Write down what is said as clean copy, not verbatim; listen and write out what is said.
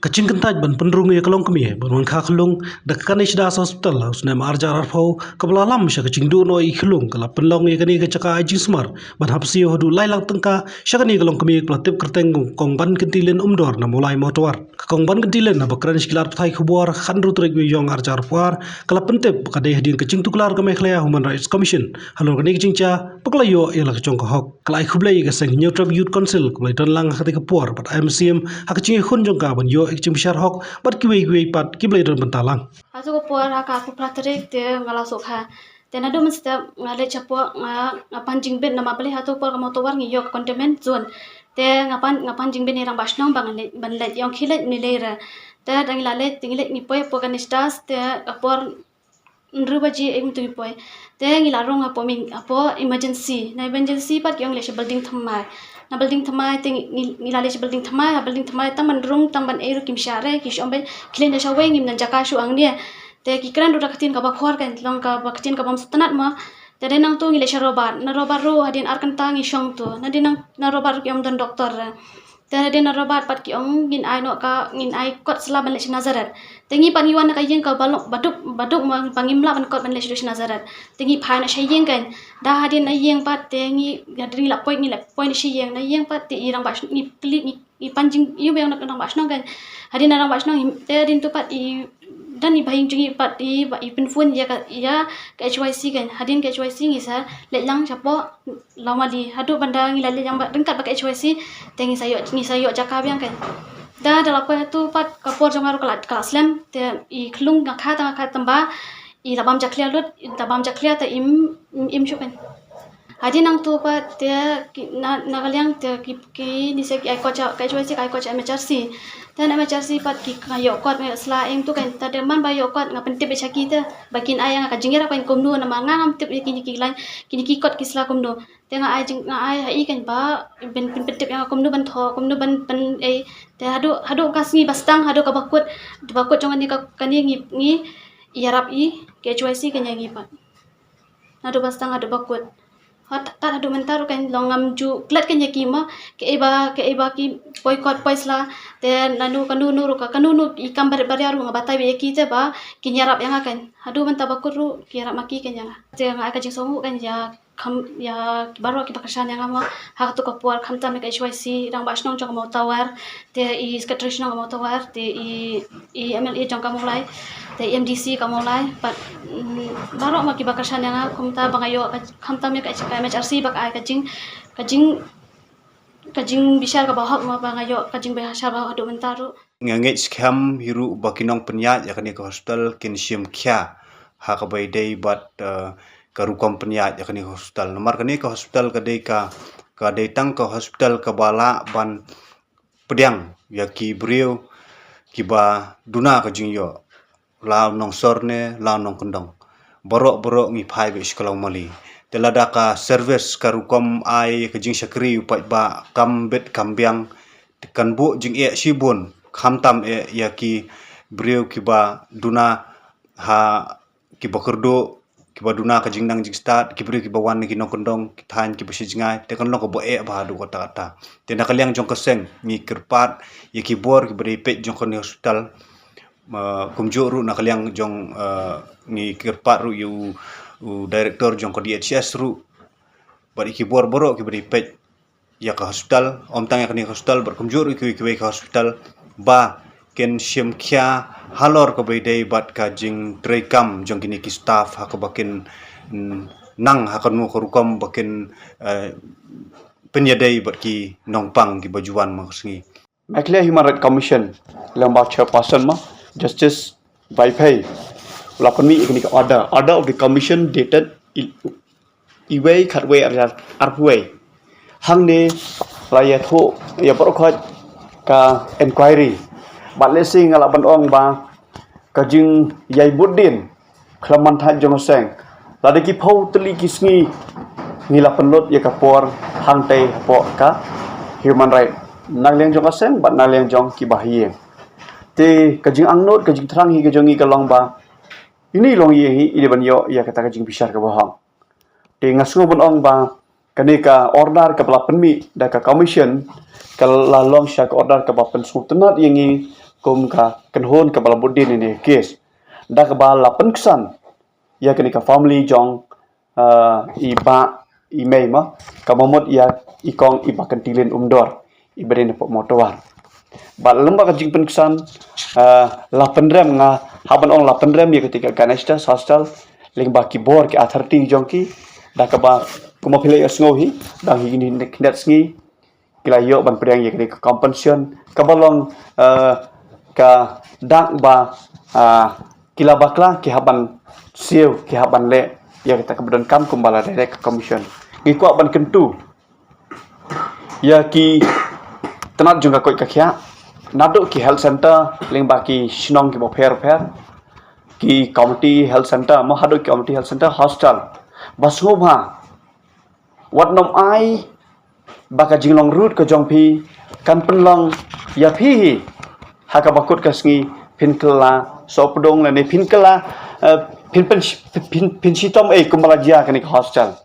kacing kentaj ban penrung ya kalong kemi ban wan kha khlung dak kan ishda hospital usne mar jar arfau kabla lam sha kacing du no I khlung kala penlong ya kani kachaka ajing smar ban hapsi hodu lai lang tengka shakani kalong kemi platip kerteng kong ban kentilen umdor na mulai motor kong ban kentilen na bakran shkilar thai khubor khandru trek wi yong ar jar puar kala pentep kadai hadin kacing tuklar kame khlaya human rights commission halon kani kacing cha pakla yo ya la kachong hok kala khublai ka seng neutral youth council kulai ton lang khati ka puar bat MCM hakaching khun jong ka ban yo ikchim bishar hok bat kiwe pat kiblai don bentalang Asu ko puar haka aku praterik te ngala sokha te nadu mesti ngale chapo ngapan jingbet nama beli hatu por kamu tuar ngi yok containment zone te ngapan jingbet ni rang basnong ban let yang khilet ni lera te dang lale tinglet ni poe poganistas te apor nrubaji em tu poe te ngi la rong apo emergency na emergency pat yang le building thamai na building thamai te ngi la le building thamai taman rong tamban eru kim share ki shombe klen da shawe ngim nan jaka shu ang dia te ki kran ru rakatin ka bakhor kan long ka bakatin ka bam stanat ma te denang tu ngi le sharobar na robar ru hadin arkan ta ngi shong tu na dinang na robar ki om don doktor te den na robar pat ki ong ngin ai no ka ngin ai kot sla ban le nazarat te ngi pan yuan ka yeng ka balok baduk ma pangim la ban kot ban le nazarat te ngi phai na shayeng kan da hadin na yeng pat te ngi gadri la poi ni shayeng na yeng pat te irang bas ni klik ni panjing yu bang nak nang bas nang kan hadin na rang bas nang te din tu pat I dan I bahing jungi pat I penfun ya ka HYC kan hadin ke HYC ngi sa le lang chapo lawali hadu banda ngi la le yang dengkat pakai HYC te ngi sayo jaka biang kan da dalapa tu pat kapor jangaru kelas lem te I klung ngakha tamba I labam jaklia te im shukan hadin nang tu pat te na kaliang te ki ni se ai ko cha HYC ai ko cha MHRC dan MHRC pat ki kayo kot me sla eng tu kan ta de man ba yo kot ngapen tip chaki te bakin ayang ka jingira pa komno na manga ngam tip kini ki kot ki sla komno te nga ai hai kan ba ben tip yang komno ban tho komno ban e te hadu kasngi bastang hadu ka bakut jongan ni ka kani ngi yarap I HYC kan yang pat hadu bastang hadu bakut ta hadu mentar kan longam ju klat kan yaki ma ke eba ki boycott poisla te nanu kanu I kambar bariaru ngabatai be ki te ba kinyarap yang akan hadu menta bakuru kirap maki kan yang te nga ka jing somu kan ya baru ki bakasan yang ama hak tu kapuar khamta me HYC rang basnong jong mau tawar te I secretary nong mau tawar te I MLA jong ka mulai te MDC ka mulai pat baru ma ki bakasan yang khamta bangayo khamta me ka MHRC bak ai kajing bisar ka bahak ma bangayo kajing bahasa bahak do mentaru ngangit scam hiru bakinong penyat yakni ke hospital kinsium kya hakabai dei bat karukom penyat yakni hospital nomor kani ke hospital ka dei tang ke hospital ke bala ban pediang yaki brio kiba duna ka jingyo la nong sorne la nong kendong borok ngi phai be sekolah mali telada ka service karukom ai ke jing sakri upai ba kambet kambiang kan bu jing e sibun khamtam e yaki brio kiba duna ha kiba kerdo kiba duna ka jingnang jing start kibri kiba wan ki nong kendong than kiba sijngai te kan lo ko bo e ba du kata te nakaliang jong keseng ni kerpat yaki bor kibri pe jong kon hospital kumjuru nakaliang jong ni kerpat ru yu director jong ko DHS ru bari ki bor boro kibri pe ya ka hospital om tang yakni hospital berkumjuru ki ka hospital ba ken sim kya halor ko bedai bat ka jing trekam jong kini ki staff ha ko bakin nang ha kan ko rukom bakin penyadai bat ki nongpang ki bajuan maksni Maclear Human Rights Commission lamba chairperson ma Justice Waipai lakon mi ikni ka order of the commission dated iway khatway arpway hangne laya tho ya prokhat ka inquiry bat lesing ala ban ong ba ka jing yai budin klaman tha jong seng lade ki phau tli kisngi ngila penlot ya ka por hangtai po ka human right nagleng jong seng bat nagleng jong ki bahie te ka jing angnot ka jing thrang hi ka jongi ka long ba ini long ye hi ile ban yo ya kata ka jing bisar ka bahang te ngasu ban ong ba kani ka order ka pela penmi da ka commission ka la long sha ka order ka ba pen sultanat yengi kum ka kenhon ka balabudin ini kes da ka bal lapan kesan ya kini ka family jong iba imei ma kamamot ya ikong iba kentilin umdor ibarin pok motowan ba lemba ka jing penkesan 8 rem nga haban ong 8 rem ya ketika ganesta hostel ling ba kibor ki A30 jong ki da ka ba kuma pile asngohi dang hini neknet sngi kila yo ban priang ya ketika compensation kabalong ka dak ba kila bakla ki haban siu ki haban le ya kita kemudian kam kumbala direct commission ngikwa ban kentu ya ki tenat juga koi kakhya naduk ki health center ling baki shinong ki bo pher ki community health center ma haduk community health center hostel basngo bha wat nom ai baka jinglong root ke jongpi kan penlong ya phi haka bakut kasngi pinkela sopdong la ne pinkela pin sitom kumbala jia kani hostel